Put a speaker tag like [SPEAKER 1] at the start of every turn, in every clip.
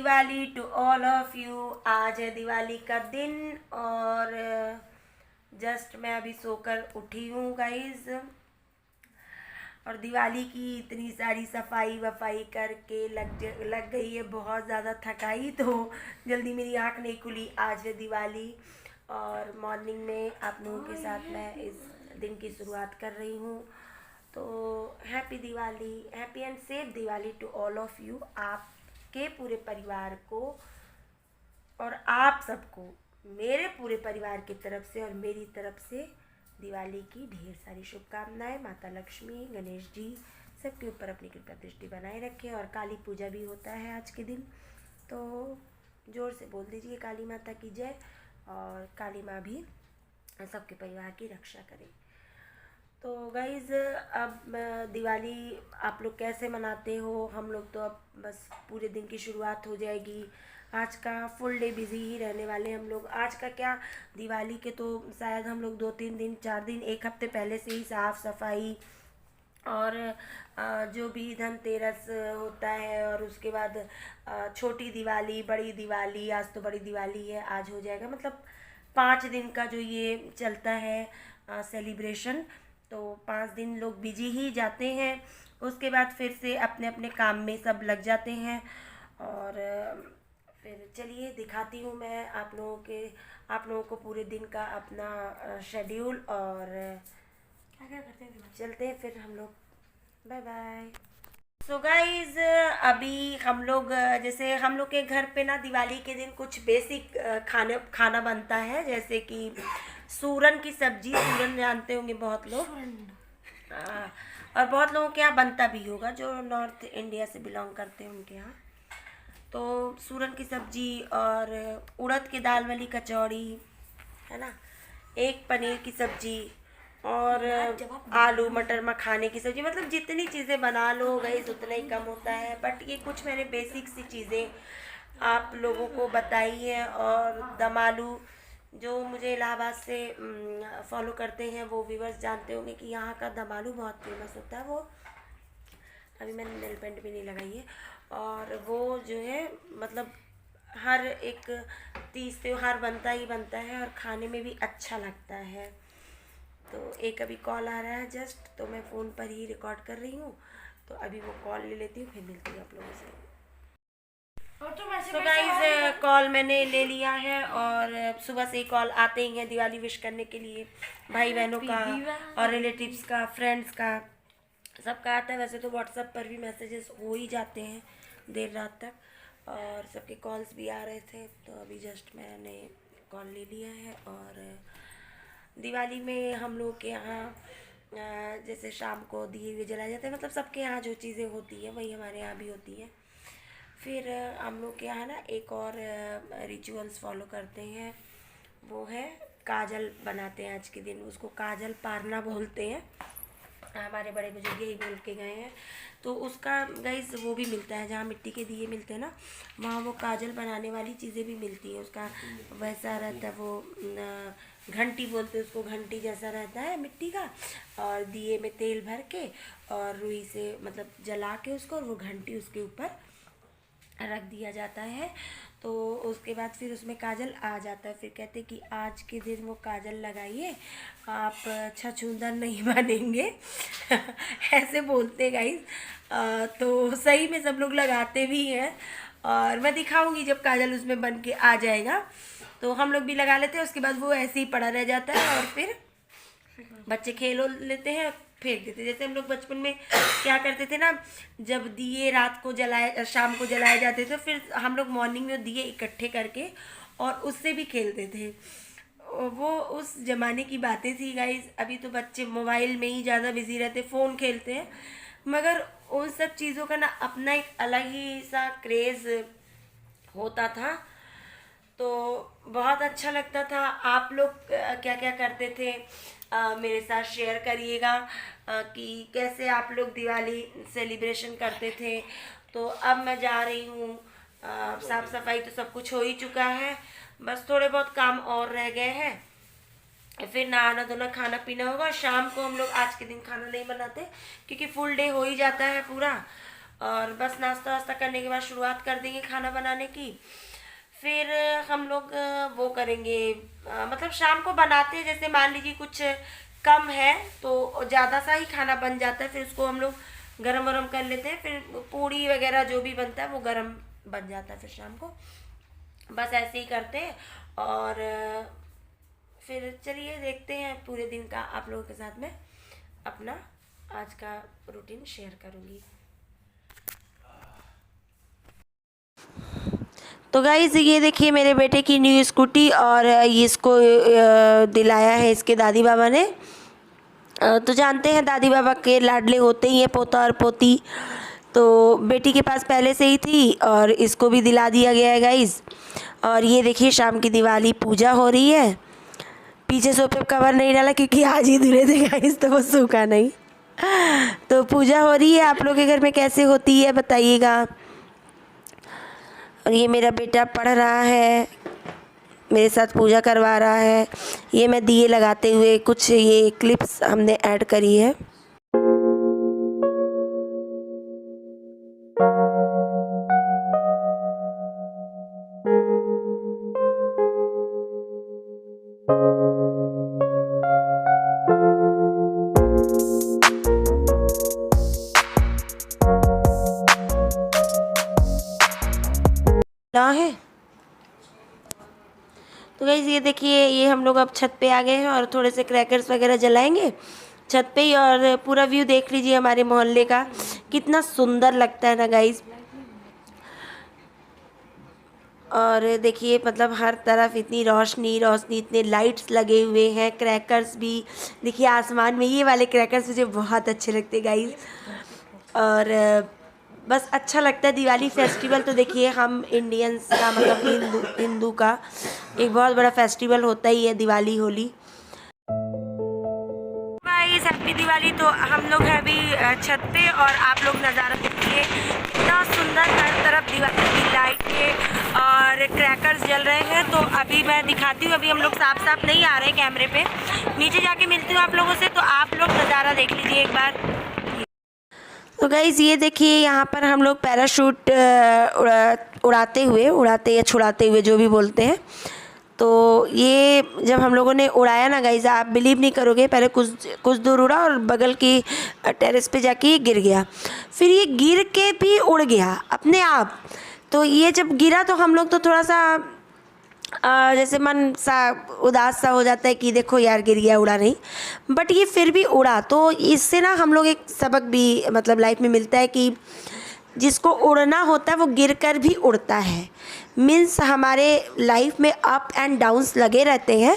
[SPEAKER 1] Diwali to all of you. आज है दिवाली का दिन और जस्ट मैं अभी सोकर उठी हूँ गाइज। और दिवाली की इतनी सारी सफाई वफाई करके लग गई है बहुत ज़्यादा थकाई, तो जल्दी मेरी आँख नहीं खुली। आज है दिवाली और मॉर्निंग में आप लोगों के साथ मैं इस दिन की शुरुआत कर रही हूँ। तो happy Diwali, happy and safe Diwali to all of you. आपके पूरे परिवार को और आप सबको मेरे पूरे परिवार की तरफ से और मेरी तरफ से दिवाली की ढेर सारी शुभकामनाएं। माता लक्ष्मी, गणेश जी सबके ऊपर अपनी कृपा दृष्टि बनाए रखें। और काली पूजा भी होता है आज के दिन, तो जोर से बोल दीजिए काली माता की जय। और काली माँ भी सबके परिवार की रक्षा करें। तो गाइज़, अब दिवाली आप लोग कैसे मनाते हो? हम लोग तो अब बस पूरे दिन की शुरुआत हो जाएगी। आज का फुल डे बिज़ी ही रहने वाले हम लोग। आज का क्या, दिवाली के तो शायद हम लोग 2-3 दिन 4 दिन 1 हफ्ते पहले से ही साफ़ सफाई और जो भी धनतेरस होता है और उसके बाद छोटी दिवाली, बड़ी दिवाली। आज तो बड़ी दिवाली है, आज हो जाएगा मतलब 5 दिन का जो ये चलता है सेलिब्रेशन। तो 5 दिन लोग बिजी ही जाते हैं। उसके बाद फिर से अपने अपने काम में सब लग जाते हैं। और फिर चलिए दिखाती हूँ मैं आप लोगों को पूरे दिन का अपना शेड्यूल। और क्या क्या करते हैं, चलते हैं फिर हम लोग। Bye bye. सो गाइज, अभी हम लोग जैसे हम लोग के घर पे ना दिवाली के दिन कुछ बेसिक खाना बनता है, जैसे कि सूरन की सब्जी। सूरन जानते होंगे बहुत लोग। और बहुत लोगों के यहाँ बनता भी होगा, जो नॉर्थ इंडिया से बिलोंग करते हैं उनके यहाँ। तो सूरन की सब्जी और उड़द के दाल वाली कचौड़ी है ना, एक पनीर की सब्जी और आलू मटर मखाने की सब्जी। मतलब जितनी चीज़ें बना लो गई उतना ही कम होता है। बट ये कुछ मैंने बेसिक सी चीज़ें आप लोगों को बताई है। और दम आलू, जो मुझे इलाहाबाद से फॉलो करते हैं वो व्यूवर्स जानते होंगे कि यहाँ का दम आलू बहुत फेमस होता है। वो अभी मैंने नेल पेंट भी नहीं लगाई है। और वो जो है मतलब हर एक तीज त्योहार बनता ही बनता है और खाने में भी अच्छा लगता है। तो एक अभी कॉल आ रहा है जस्ट, तो मैं फ़ोन पर ही रिकॉर्ड कर रही हूँ। तो अभी वो कॉल ले लेती हूँ, फिर मिलती हूँ आप लोगों से। तो गाइज, कॉल मैंने ले लिया है और सुबह से ही कॉल आते ही हैं दिवाली विश करने के लिए। भाई बहनों का और रिलेटिव्स का, फ्रेंड्स का, सबका आता है। वैसे तो व्हाट्सएप पर भी मैसेजेस हो ही जाते हैं देर रात तक, और सबके कॉल्स भी आ रहे थे। तो अभी जस्ट मैंने कॉल ले लिया है। और दिवाली में हम लोग के यहाँ जैसे शाम को दिए हुए जलाए जाते हैं। मतलब सबके यहाँ जो चीज़ें होती हैं वही हमारे यहाँ भी होती हैं। फिर हम लोग के यहाँ ना एक और रिचुअल्स फॉलो करते हैं, वो है काजल बनाते हैं आज के दिन। उसको काजल पारना बोलते हैं, हमारे बड़े बुजुर्ग यही बोल के गए हैं। तो उसका गाइस वो भी मिलता है, जहाँ मिट्टी के दिए मिलते हैं ना, वहाँ वो काजल बनाने वाली चीज़ें भी मिलती हैं। उसका वैसा रहता है, वो घंटी बोलते हैं उसको, घंटी जैसा रहता है मिट्टी का। और दिए में तेल भर के और रुई से मतलब जला के उसको, और वो घंटी उसके ऊपर रख दिया जाता है। तो उसके बाद फिर उसमें काजल आ जाता है। फिर कहते कि आज के दिन वो काजल लगाइए, आप छछूंदर नहीं बनेंगे ऐसे बोलते गाइस। तो सही में सब लोग लगाते भी हैं। और मैं दिखाऊंगी जब काजल उसमें बन के आ जाएगा तो हम लोग भी लगा लेते हैं। उसके बाद वो ऐसे ही पड़ा रह जाता है और फिर बच्चे खेल लेते हैं, फेंक देते। जैसे हम लोग बचपन में क्या करते थे ना, जब दिए रात को जलाए, शाम को जलाए जाते थे, फिर हम लोग मॉर्निंग में दिए इकट्ठे करके और उससे भी खेलते थे। वो उस ज़माने की बातें थी गाइस। अभी तो बच्चे मोबाइल में ही ज़्यादा बिजी रहते, फ़ोन खेलते हैं। मगर उन सब चीज़ों का ना अपना एक अलग ही सा क्रेज़ होता था। तो बहुत अच्छा लगता था। आप लोग क्या क्या करते थे मेरे साथ शेयर करिएगा कि कैसे आप लोग दिवाली सेलिब्रेशन करते थे। तो अब मैं जा रही हूँ, साफ़ सफाई तो सब कुछ हो ही चुका है, बस थोड़े बहुत काम और रह गए हैं। फिर नहाना धोना खाना पीना होगा। शाम को हम लोग आज के दिन खाना नहीं बनाते क्योंकि फुल डे हो ही जाता है पूरा। और बस नाश्ता वास्ता करने के बाद शुरुआत कर देंगे खाना बनाने की। फिर हम लोग वो करेंगे, मतलब शाम को बनाते हैं, जैसे मान लीजिए कुछ कम है तो ज़्यादा सा ही खाना बन जाता है, फिर उसको हम लोग गरम वरम कर लेते हैं, फिर पूड़ी वगैरह जो भी बनता है वो गरम बन जाता है फिर शाम को। बस ऐसे ही करते हैं। और फिर चलिए देखते हैं पूरे दिन का आप लोगों के साथ में अपना आज का रूटीन शेयर करूँगी। तो गाइस ये देखिए मेरे बेटे की न्यू स्कूटी, और ये इसको दिलाया है इसके दादी बाबा ने। तो जानते हैं दादी बाबा के लाडले होते ही हैं पोता और पोती, तो बेटी के पास पहले से ही थी और इसको भी दिला दिया गया है गाइस। और ये देखिए शाम की दिवाली पूजा हो रही है। पीछे सोफे पर कवर नहीं डाला क्योंकि आज ही धुले थे गाइस, तो वो सूखा नहीं। तो पूजा हो रही है। आप लोग के घर में कैसे होती है बताइएगा। और ये मेरा बेटा पढ़ रहा है, मेरे साथ पूजा करवा रहा है। ये मैं दिए लगाते हुए कुछ ये क्लिप्स हमने ऐड करी है। ना है तो गाइस ये देखिए ये हम लोग अब छत पे आ गए हैं और थोड़े से क्रैकर्स वगैरह जलाएंगे छत पे ही। और पूरा व्यू देख लीजिए हमारे मोहल्ले का, कितना सुंदर लगता है ना गाइस। और देखिए मतलब हर तरफ इतनी रोशनी रोशनी, इतने लाइट्स लगे हुए हैं, क्रैकर्स भी देखिए आसमान में। ये वाले क्रैकर्स मुझे बहुत अच्छे लगते हैं गाइस। और बस अच्छा लगता है दिवाली फेस्टिवल। तो देखिए हम इंडियंस का मतलब हिंदू का एक बहुत बड़ा फेस्टिवल होता ही है दिवाली होली। Guys happy Diwali. तो हम लोग हैं अभी छत पे और आप लोग नज़ारा देखिए कितना सुंदर, हर तरफ दिवाली की लाइटें और क्रैकर्स जल रहे हैं। तो अभी मैं दिखाती हूँ, अभी हम लोग साफ साफ नहीं आ रहे हैं कैमरे पे, नीचे जाके मिलती हूँ आप लोगों से। तो आप लोग नज़ारा देख लीजिए एक बार। तो गाइस ये देखिए यहाँ पर हम लोग पैराशूट उड़ाते या छुड़ाते हुए जो भी बोलते हैं। तो ये जब हम लोगों ने उड़ाया ना गाइस, आप बिलीव नहीं करोगे, पहले कुछ दूर उड़ा और बगल की टेरेस पे जाके ये गिर गया। फिर ये गिर के भी उड़ गया अपने आप। तो ये जब गिरा तो हम लोग तो थोड़ा सा जैसे मन सा उदास सा हो जाता है कि देखो यार गिर गया, उड़ा नहीं, बट ये फिर भी उड़ा। तो इससे ना हम लोग एक सबक भी मतलब लाइफ में मिलता है कि जिसको उड़ना होता है वो गिरकर भी उड़ता है। मीन्स हमारे लाइफ में अप एंड डाउन्स लगे रहते हैं।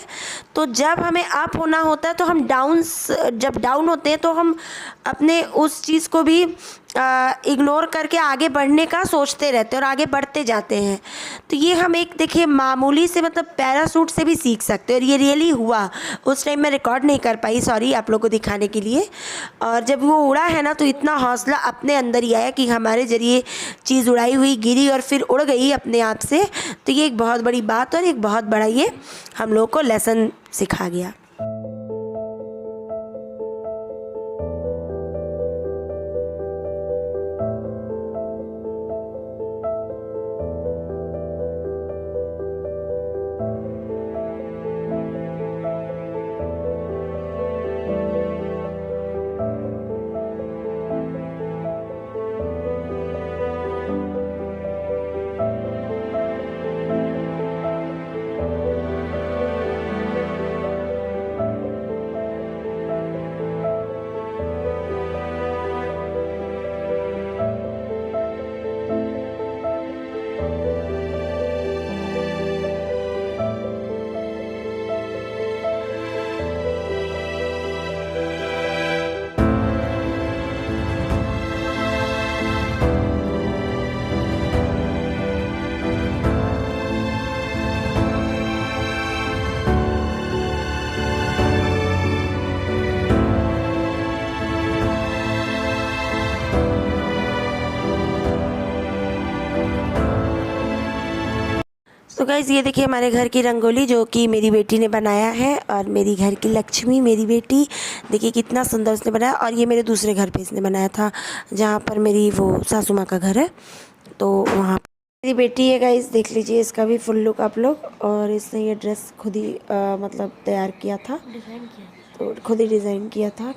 [SPEAKER 1] तो जब हमें अप होना होता है तो हम जब डाउन होते हैं तो हम अपने उस चीज़ को भी इग्नोर करके आगे बढ़ने का सोचते रहते हैं और आगे बढ़ते जाते हैं। तो ये हम एक देखिए मामूली से मतलब पैराशूट से भी सीख सकते हैं। और ये रियली हुआ, उस टाइम मैं रिकॉर्ड नहीं कर पाई, सॉरी, आप लोग को दिखाने के लिए। और जब वो उड़ा है ना तो इतना हौसला अपने अंदर ही आया कि हमारे ज़रिए चीज़ उड़ाई हुई गिरी और फिर उड़ गई अपने आप से। तो ये एक बहुत बड़ी बात और एक बहुत बड़ा ये हम लोग को लेसन सिखा गया। तो गाइज़ ये देखिए हमारे घर की रंगोली जो कि मेरी बेटी ने बनाया है, और मेरी घर की लक्ष्मी मेरी बेटी, देखिए कितना सुंदर उसने बनाया। और ये मेरे दूसरे घर पे इसने बनाया था जहाँ पर मेरी वो सासू माँ का घर है, तो वहाँ मेरी बेटी है गाइज़। देख लीजिए इसका भी फुल लुक आप लोग। और इसने ये ड्रेस खुद ही मतलब तैयार किया था, तो खुद ही डिज़ाइन किया था।